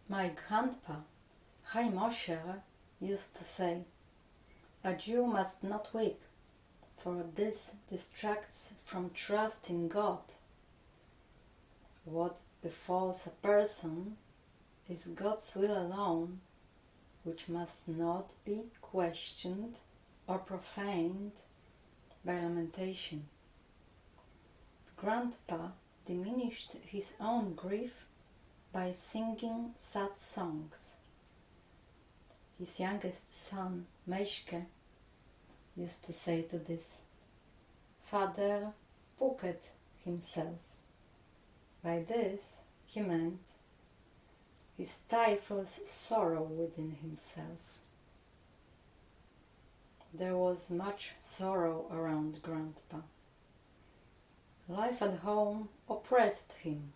My grandpa, Chaim Osher, used to say, "A Jew must not weep, for this distracts from trust in God. What befalls a person is God's will alone, which must not be questioned or profaned by lamentation." Grandpa diminished his own grief by singing sad songs. His youngest son, Meishke, used to say to this, "Father pooked himself." By this he meant he stifles sorrow within himself. There was much sorrow around Grandpa. Life at home oppressed him.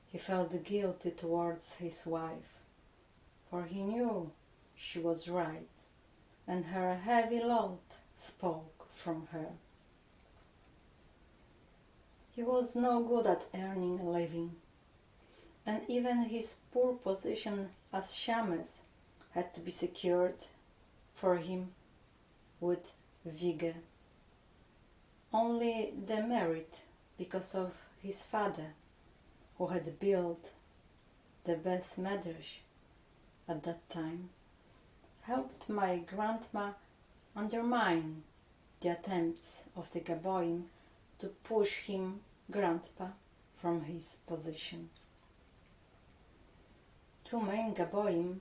He felt guilty towards his wife, for he knew she was right, and her heavy lot spoke from her. He was no good at earning a living, and even his poor position as shamus had to be secured for him with vigor. Only the merit because of his father, who had built the best medrash at that time, helped my grandma undermine the attempts of the Gaboim to push him, Grandpa, from his position. Two main Gaboim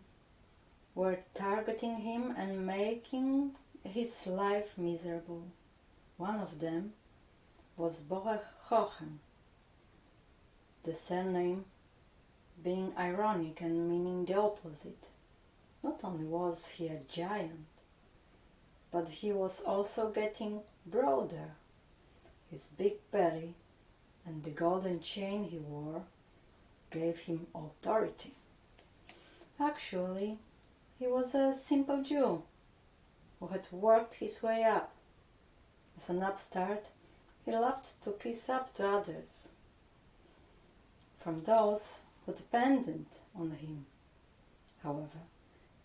were targeting him and making his life miserable. One of them was Yosl Kohn, the surname being ironic and meaning the opposite. Not only was he a giant, but he was also getting broader. His big belly and the golden chain he wore gave him authority. Actually, he was a simple Jew who had worked his way up. As an upstart, he loved to kiss up to others, from those who depended on him. However,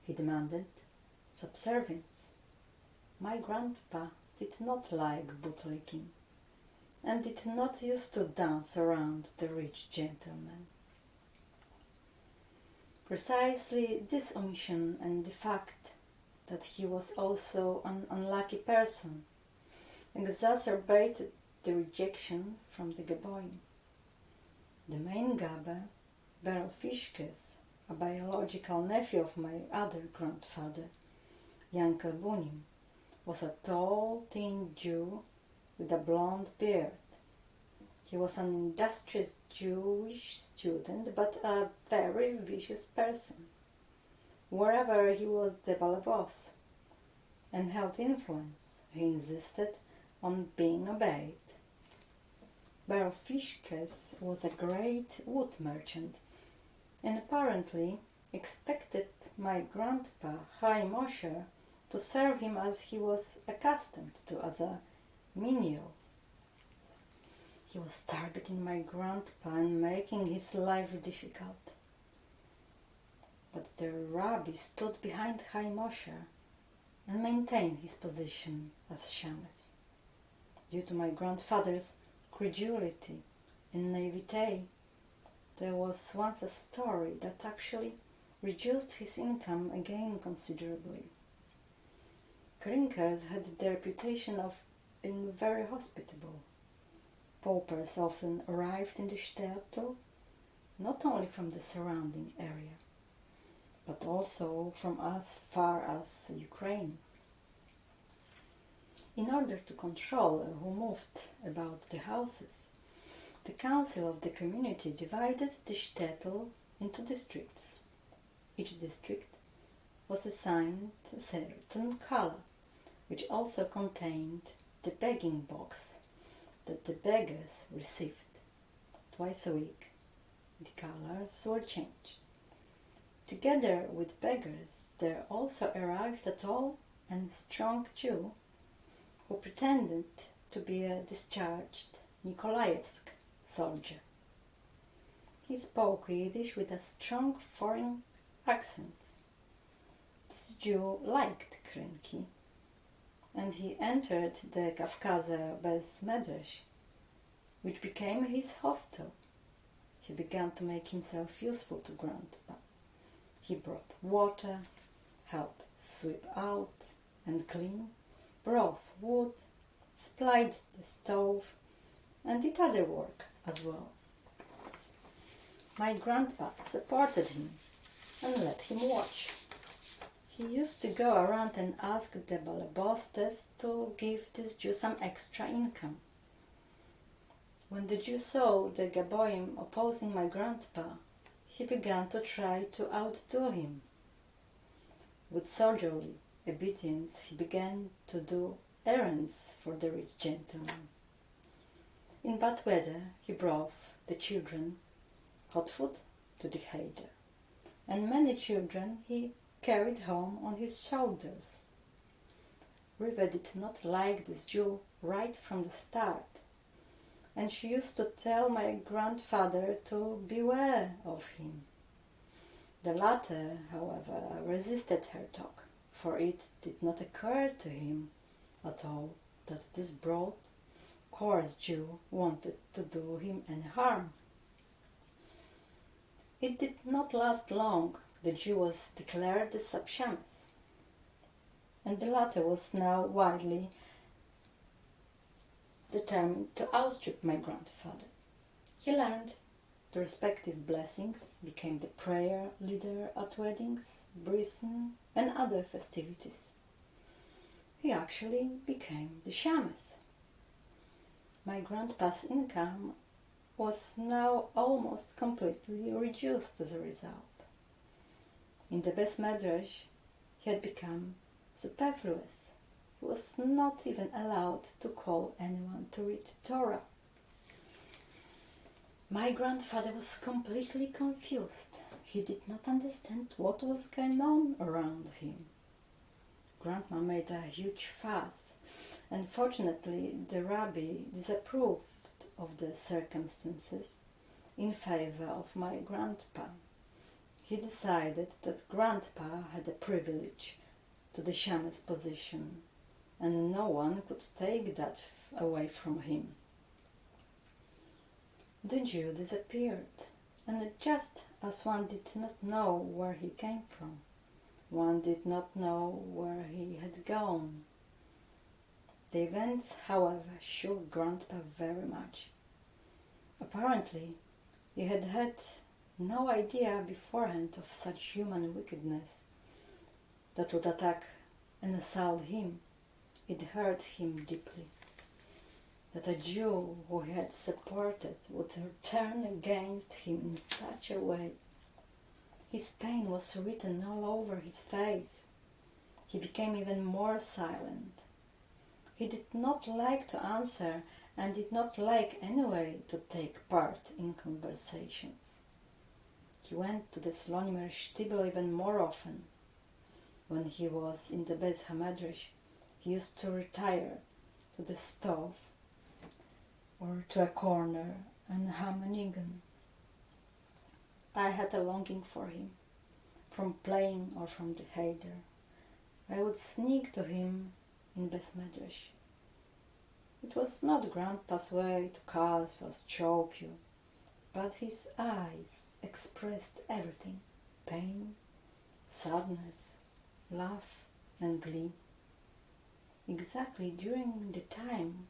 he demanded subservience. My grandpa did not like bootlicking, and did not used to dance around the rich gentleman. Precisely this omission and the fact that he was also an unlucky person exacerbated the rejection from the Gaboim. The main Gabba, Beryl Fishkes, a biological nephew of my other grandfather, Yankel Bunim, was a tall, thin Jew with a blonde beard. He was an industrious Jewish student, but a very vicious person. Wherever he was the boss and held influence, he insisted on being obeyed. Beryl Fishkes was a great wood merchant and apparently expected my grandpa, Chaim Osher, to serve him as he was accustomed to as a menial. He was targeting my grandpa and making his life difficult. But the rabbi stood behind Chaim Osher and maintained his position as shamus. Due to my grandfather's credulity and naivete, there was once a story that actually reduced his income again considerably. Krynkers had the reputation of being very hospitable. Paupers often arrived in the shtetl not only from the surrounding area, but also from as far as Ukraine. In order to control who moved about the houses, the council of the community divided the shtetl into districts. Each district was assigned a certain color, which also contained the begging box that the beggars received. Twice a week, the colors were changed. Together with beggars, there also arrived a tall and strong Jew who pretended to be a discharged Nikolaevsk soldier. he spoke Yiddish with a strong foreign accent. This Jew liked Krynki, and he entered the Kafkazer Bez Medrash, which became his hostel. He began to make himself useful to Grandpa. He brought water, helped sweep out and clean, brought wood, supplied the stove, and did other work as well. My grandpa supported him and let him watch. He used to go around and ask the balabostes to give this Jew some extra income. When the Jew saw the Gaboim opposing my grandpa, he began to try to outdo him. With soldierly obedience, he began to do errands for the rich gentleman. In bad weather, he brought the children hot food to the cheder, and many children he carried home on his shoulders. Riva did not like this Jew right from the start, and she used to tell my grandfather to beware of him. The latter, however, resisted her talk, for it did not occur to him at all that this broad, coarse Jew wanted to do him any harm. It did not last long. The Jew was declared the sub-shamus, and the latter was now widely determined to outstrip my grandfather. He learned the respective blessings, became the prayer leader at weddings, brisen, and other festivities. He actually became the shamus. My grandpa's income was now almost completely reduced as a result. In the Bes Medrash, he had become superfluous. He was not even allowed to call anyone to read Torah. My grandfather was completely confused. He did not understand what was going on around him. Grandma made a huge fuss, and fortunately the rabbi disapproved of the circumstances in favor of my grandpa. He decided that grandpa had a privilege to the shamus position, and no one could take that away from him. The Jew disappeared, and just as one did not know where he came from, one did not know where he had gone. The events, however, shook Grandpa very much. Apparently, he had had no idea beforehand of such human wickedness that would attack and assault him. It hurt him deeply that a Jew who he had supported would turn against him in such a way. His pain was written all over his face. He became even more silent. He did not like to answer and did not like anyway to take part in conversations. He went to the Slonimer Shtibel even more often. When he was in the Beis HaMedrash, he used to retire to the stove or to a corner and hum a nigun. I had a longing for him, from playing or from the cheder. I would sneak to him in Beis Medrash. It was not Grandpa's way to cuss or choke you, but his eyes expressed everything: pain, sadness, love and glee. Exactly during the time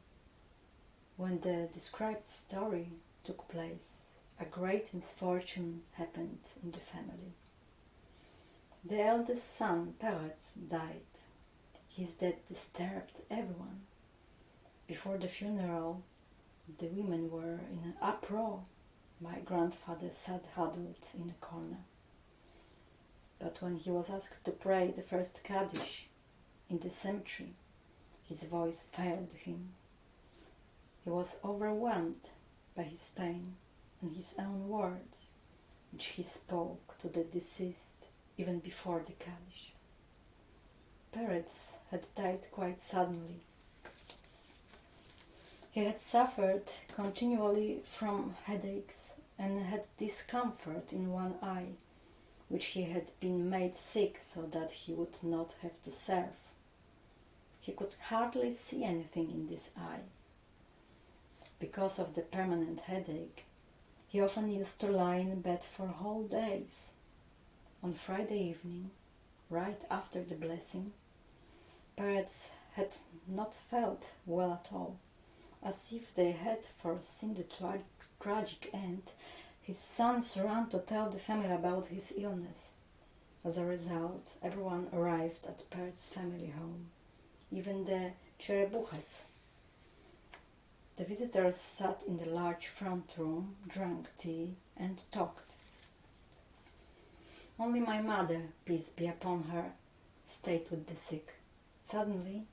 when the described story took place, a great misfortune happened in the family. The eldest son, Peretz, died. His death disturbed everyone. Before the funeral, the women were in an uproar. My grandfather sat huddled in a corner. But when he was asked to pray the first Kaddish in the cemetery, his voice failed him. He was overwhelmed by his pain and his own words, which he spoke to the deceased even before the Kaddish. Peretz had died quite suddenly. He had suffered continually from headaches and had discomfort in one eye, which he had been made sick so that he would not have to serve. He could hardly see anything in this eye. Because of the permanent headache, he often used to lie in bed for whole days. On Friday evening, right after the blessing, parents had not felt well at all. As if they had foreseen the tragic end, his sons ran to tell the family about his illness. As a result, everyone arrived at Pert's family home, even the Cherebuches. The visitors sat in the large front room, drank tea, and talked. Only my mother, peace be upon her, stayed with the sick. Suddenly,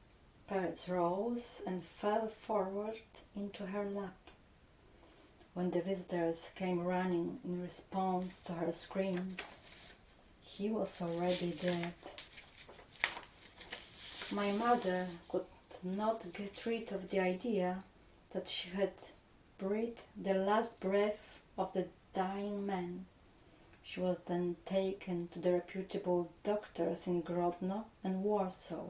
Pert rose and fell forward into her lap. When the visitors came running in response to her screams, he was already dead. My mother could not get rid of the idea that she had breathed the last breath of the dying man. She was then taken to the reputable doctors in Grodno and Warsaw.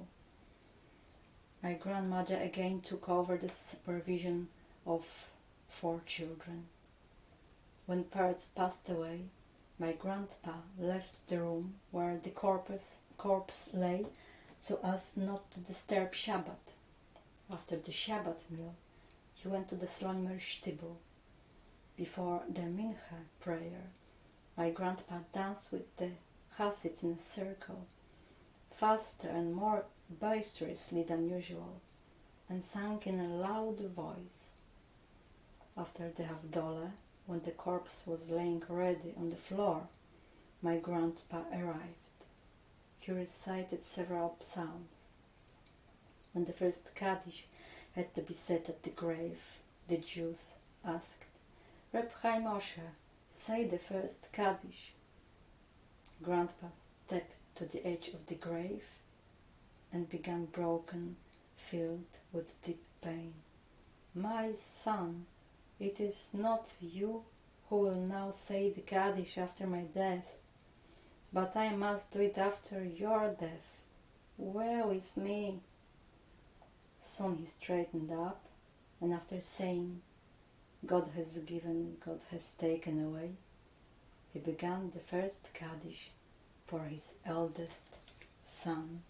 My grandmother again took over the supervision of 4 children. When Pertz passed away, my grandpa left the room where the corpse lay so as not to disturb Shabbat. After the Shabbat meal, he went to the Slonimer Shtibel. Before the Mincha prayer, my grandpa danced with the Hasids in a circle, faster and more boisterously than usual, and sang in a loud voice. After the Havdalah, when the corpse was laying ready on the floor, my grandpa arrived. He recited several psalms. When the first Kaddish had to be said at the grave, the Jews asked, "Reb Chaim Moshe, say the first Kaddish." Grandpa stepped to the edge of the grave and began broken, filled with deep pain. "My son, it is not you who will now say the Kaddish after my death, but I must do it after your death. Woe is me." Soon he straightened up, and after saying, "God has given, God has taken away," he began the first Kaddish for his eldest son.